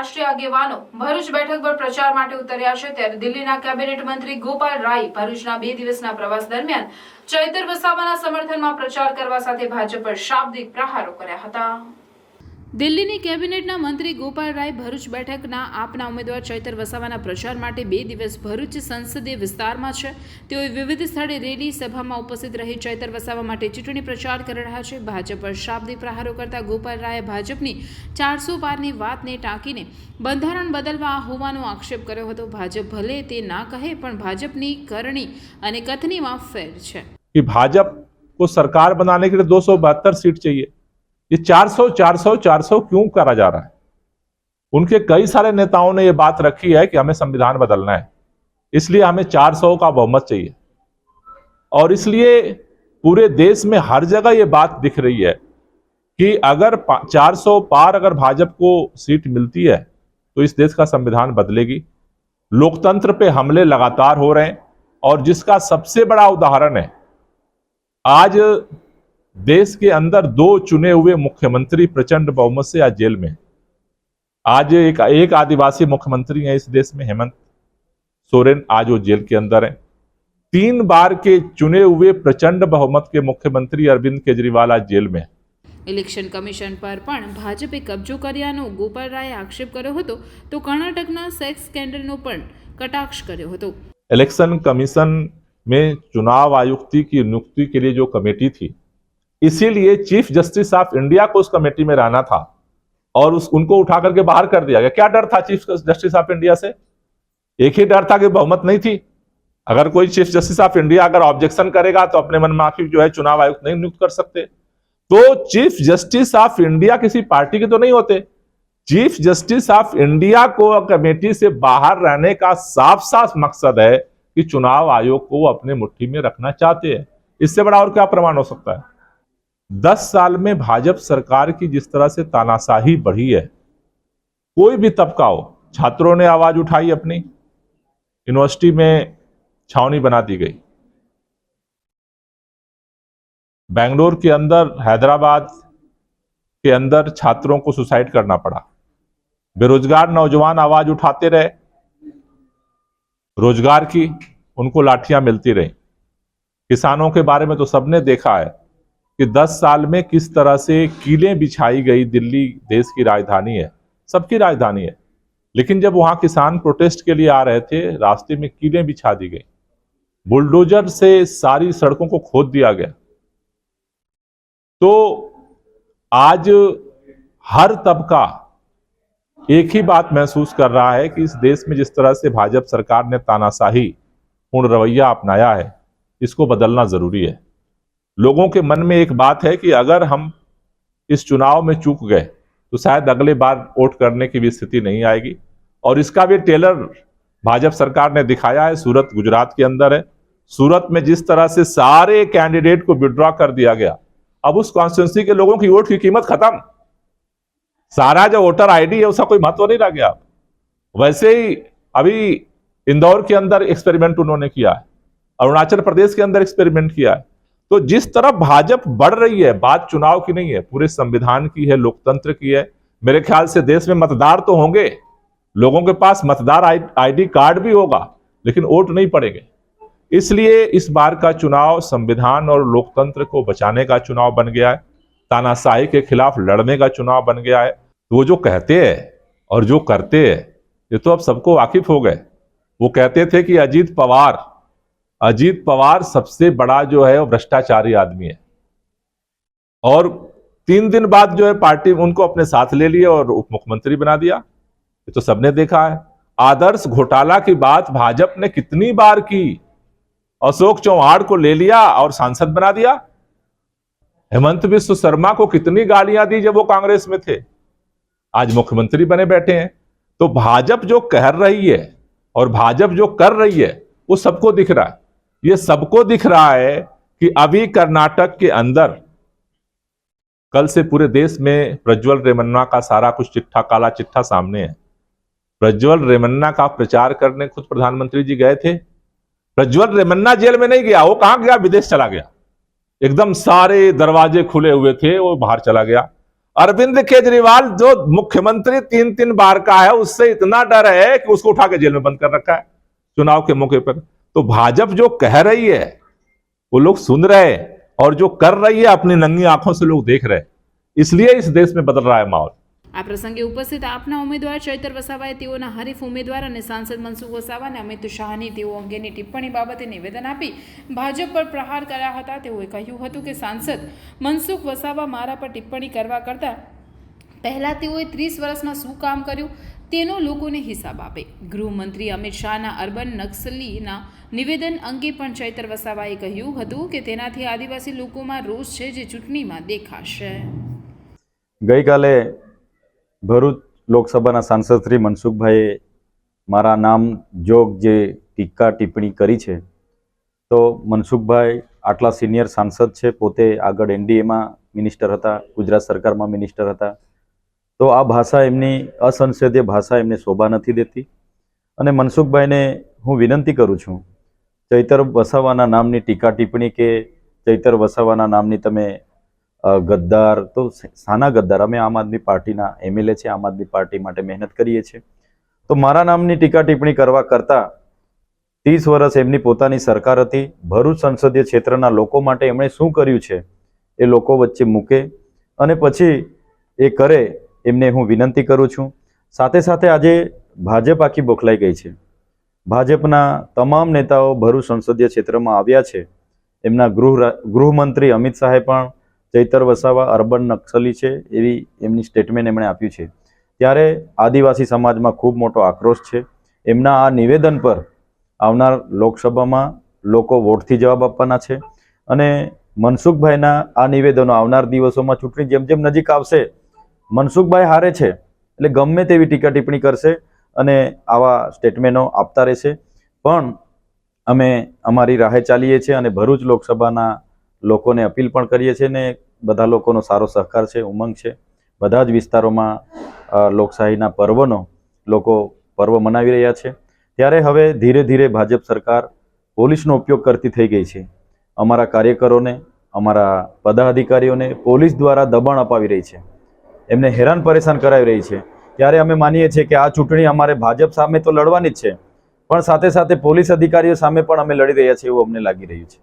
રાષ્ટ્રીય આગેવાનો ભરૂચ બેઠક પર પ્રચાર માટે ઉતર્યા છે, ત્યારે દિલ્હીના કેબિનેટ મંત્રી ગોપાલ રાય ભરૂચના 2 દિવસના પ્રવાસ દરમિયાન ચૈતર વસાવાના સમર્થનમાં પ્રચાર કરવા સાથે ભાજપ પર શાબ્દિક પ્રહારો કર્યા હતા। દિલ્હીની કેબિનેટના મંત્રી ગોપાલ રાય ભરૂચ બેઠકના આપના ઉમેદવાર ચૈતર વસાવાના પ્રચાર માટે 2 દિવસ ભરૂચ સંસદીય વિસ્તારમાં છે। તેઓએ વિવિધ સ્થળે રેલી સભામાં ઉપસ્થિત રહી ચૈતર વસાવા માટે ચૂંટણી પ્રચાર કરી રહ્યા છે। ભાજપ પર શાબ્દિક પ્રહારો કરતા ગોપાલ રાયે ભાજપની 400 પારની વાતને ટાંકીને બંધારણ બદલવા હોવાનો આક્ષેપ કર્યો હતો। ભાજપ ભલે તે ના કહે પણ ભાજપની કરણી અને કથનીમાં ફેર છે कि भाजपा को सरकार बनाने के लिए 272 सीट चाहिए। ये 400 क्यों करा जा रहा है? उनके कई सारे नेताओं ने ये बात रखी है कि हमें संविधान बदलना है, इसलिए हमें 400 का बहुमत चाहिए। और इसलिए पूरे देश में हर जगह ये बात दिख रही है कि अगर 400 पार अगर भाजपा को सीट मिलती है तो इस देश का संविधान बदलेगी। लोकतंत्र पे हमले लगातार हो रहे हैं और जिसका सबसे बड़ा उदाहरण है, आज देश के अंदर 2 चुने हुए मुख्यमंत्री प्रचंड बहुमत से आज जेल में। आज एक आदिवासी मुख्यमंत्री हैं इस देश में, हेमंत सोरेन, आज वो जेल के अंदर हैं। 3 बार के चुने हुए प्रचंड बहुमत के मुख्यमंत्री अरविंद केजरीवाल आज जेल में। ઇલેક્શન કમિશન પર પણ ભાજપે કબજો કર્યાનો ગોપાલ રાયે આક્ષેપ કર્યો હતો, તો કર્ણાટકના સેક્સ સ્કેન્ડલનો પણ કટાક્ષ કર્યો હતો। इलेक्शन कमीशन में चुनाव आयुक्त की नियुक्ति के लिए जो कमेटी थी, इसीलिए चीफ जस्टिस ऑफ इंडिया को उस कमेटी में रहना था और उनको उठा करके बाहर कर दिया गया। क्या डर था चीफ जस्टिस ऑफ इंडिया से? एक ही डर था कि बहुमत नहीं थी। अगर कोई चीफ जस्टिस ऑफ इंडिया अगर ऑब्जेक्शन करेगा तो अपने मनमाफी जो है चुनाव आयुक्त नहीं नियुक्त कर सकते। तो चीफ जस्टिस ऑफ इंडिया किसी पार्टी के तो नहीं होते। चीफ जस्टिस ऑफ इंडिया को कमेटी से बाहर रहने का साफ साफ मकसद है कि चुनाव आयोग को अपने मुट्ठी में रखना चाहते हैं। इससे बड़ा और क्या प्रमाण हो सकता है? 10 साल में भाजपा सरकार की जिस तरह से तानाशाही बढ़ी है, कोई भी तबका हो, छात्रों ने आवाज उठाई, अपनी यूनिवर्सिटी में छावनी बना दी गई। बेंगलोर के अंदर, हैदराबाद के अंदर छात्रों को सुसाइड करना पड़ा। बेरोजगार नौजवान आवाज उठाते रहे, रोजगार की उनको लाठियां मिलती रही। किसानों के बारे में तो सबने देखा है कि 10 साल में किस तरह से कीलें बिछाई गई। दिल्ली देश की राजधानी है, सबकी राजधानी है, लेकिन जब वहां किसान प्रोटेस्ट के लिए आ रहे थे, रास्ते में कीलें बिछा दी गई, बुलडोजर से सारी सड़कों को खोद दिया गया। तो आज हर तबका एक ही बात महसूस कर रहा है कि इस देश में जिस तरह से भाजपा सरकार ने तानाशाही पूर्ण रवैया अपनाया है, इसको बदलना जरूरी है। लोगों के मन में एक बात है कि अगर हम इस चुनाव में चूक गए तो शायद अगले बार वोट करने की भी स्थिति नहीं आएगी। और इसका भी टेलर भाजपा सरकार ने दिखाया है। सूरत गुजरात के अंदर है। सूरत में जिस तरह से सारे कैंडिडेट को विड्रॉ कर दिया गया, अब उस कॉन्स्टिट्यूंसी के लोगों की वोट की कीमत खत्म। सारा जो वोटर आईडी है उसका कोई महत्व नहीं रह गया। वैसे ही अभी इंदौर के अंदर एक्सपेरिमेंट उन्होंने किया है, अरुणाचल प्रदेश के अंदर एक्सपेरिमेंट किया है। तो जिस तरह भाजपा बढ़ रही है, बात चुनाव की नहीं है, पूरे संविधान की है, लोकतंत्र की है। मेरे ख्याल से देश में मतदार तो होंगे, लोगों के पास मतदार आईडी कार्ड भी होगा, लेकिन वोट नहीं पड़ेंगे। इसलिए इस बार का चुनाव संविधान और लोकतंत्र को बचाने का चुनाव बन गया है, तानाशाही के खिलाफ लड़ने का चुनाव बन गया है। तो वो जो कहते हैं और जो करते हैं, ये तो अब सबको वाकिफ हो गए। वो कहते थे कि अजीत पवार सबसे बड़ा जो है वो भ्रष्टाचारी आदमी है, और 3 दिन बाद जो है पार्टी उनको अपने साथ ले लिया और उप मुख्यमंत्री बना दिया। ये तो सबने देखा है। आदर्श घोटाला की बात भाजपा ने कितनी बार की। अशोक चौहान को ले लिया और सांसद बना दिया। हेमंत बिस्व शर्मा को कितनी गालियां दी जब वो कांग्रेस में थे, आज मुख्यमंत्री बने बैठे हैं। तो भाजपा जो कह रही है और भाजपा जो कर रही है वो सबको दिख रहा है। ये सबको दिख रहा है कि अभी कर्नाटक के अंदर, कल से पूरे देश में प्रज्वल रेवन्ना का सारा कुछ चिट्ठा, काला चिट्ठा सामने है। प्रज्वल रेवन्ना का प्रचार करने खुद प्रधानमंत्री जी गए थे। प्रज्वल रेवन्ना जेल में नहीं गया, वो कहां गया? विदेश चला गया। एकदम सारे दरवाजे खुले हुए थे, वो बाहर चला गया। अरविंद केजरीवाल जो मुख्यमंत्री 3-3 बार का है, उससे इतना डर है कि उसको उठा के जेल में बंद कर रखा है चुनाव के मौके पर। तो भाजपा जो कह रही है वो लोग सुन रहे हैं, और जो कर रही है अपनी नंगी आंखों से लोग देख रहे हैं। इसलिए इस देश में बदल रहा है माहौल। આ પ્રસંગે ઉપસ્થિત આપના ઉમેદવાર ચૈતર વસાવાએ તેઓના હરીફ ઉમેદવાર અને સાંસદ મનસુખ વસાવાને અમિત શાહની તેઓ અંગેની ટિપ્પણી બાબતે નિવેદન આપી ભાજપ પર પ્રહાર કર્યા હતા। તેઓએ કહ્યું હતું કે સાંસદ મનસુખ વસાવા મારા પર ટિપ્પણી કરવા કરતાં પહેલાં તેઓએ 30 વર્ષમાં શું કામ કર્યું તેનો લોકોને હિસાબ આપે। ગૃહમંત્રી અમિત શાહના અર્બન નક્સલીના નિવેદન અંગે પણ ચૈતર વસાવાએ કહ્યું હતું કે તેનાથી આદિવાસી લોકોમાં રોષ છે જે ચૂંટણીમાં દેખાશે। ગઈકાલે ભરૂચ લોકસભાના સાંસદ શ્રી મનસુખભાઈએ મારા નામ જોગ જે ટીકા ટિપ્પણી કરી છે, તો મનસુખભાઈ આટલા સિનિયર સાંસદ છે, પોતે આગળ એનડીએમાં મિનિસ્ટર હતા, ગુજરાત સરકારમાં મિનિસ્ટર હતા, તો આ ભાષા એમની અસંસદીય ભાષા એમને શોભા નથી દેતી। અને મનસુખભાઈને હું વિનંતી કરું છું, ચૈતર વસાવાના નામની ટીકા ટિપ્પણી કે ચૈતર વસાવાના નામની તમે ગદ્દાર, તો સાના ગદ્દાર? અમે આમ આદમી પાર્ટીના એમએલએ છે, આમ આદમી પાર્ટી માટે મહેનત કરીએ છીએ, તો મારા નામની ટીકા ટિપ્પણી કરવા કરતાં 30 વર્ષ એમની પોતાની સરકાર હતી, ભરૂચ સંસદીય ક્ષેત્રના લોકો માટે એમણે શું કર્યું છે એ લોકો વચ્ચે મૂકે અને પછી એ કરે, એમને હું વિનંતી કરું છું। સાથે સાથે આજે ભાજપ આખી બોખલાઈ ગઈ છે। ભાજપના તમામ નેતાઓ ભરૂચ સંસદીય ક્ષેત્રમાં આવ્યા છે। એમના ગૃહમંત્રી અમિત શાહે પણ ચૈતર વસાવા અર્બન નક્સલી છે એવી એમની સ્ટેટમેન્ટ એમણે આપ્યું છે। ત્યારે આદિવાસી સમાજમાં ખૂબ મોટો આક્રોશ છે। એમના આ નિવેદન પર આવનાર લોકસભામાં લોકો વોટથી જવાબ આપવાના છે અને મનસુખભાઈના આ નિવેદનો આવનાર દિવસોમાં ચૂંટણી જેમ જેમ નજીક આવશે, મનસુખભાઈ હારે છે એટલે ગમે તેવી ટીકા ટિપ્પણી કરશે અને આવા સ્ટેટમેન્ટો આપતા રહેશે। પણ અમે અમારી રાહે ચાલીએ છીએ અને ભરૂચ લોકસભાના લોકોને અપીલ પણ કરીએ છીએ ને બધા લોકોનો સારો સહકાર છે, ઉમંગ છે। બધા જ વિસ્તારોમાં લોકશાહીના પર્વનો લોકો પર્વ મનાવી રહ્યા છે। ત્યારે હવે ધીરે ધીરે ભાજપ સરકાર પોલીસનો ઉપયોગ કરતી થઈ ગઈ છે। અમારા કાર્યકરોને, અમારા પદાધિકારીઓને પોલીસ દ્વારા દબાણ અપાવી રહી છે, એમને હેરાન પરેશાન કરાવી રહી છે। ત્યારે અમે માનીએ છીએ કે આ ચૂંટણી અમારે ભાજપ સામે તો લડવાની જ છે, પણ સાથે સાથે પોલીસ અધિકારીઓ સામે પણ અમે લડી રહ્યા છીએ એવું અમને લાગી રહ્યું છે।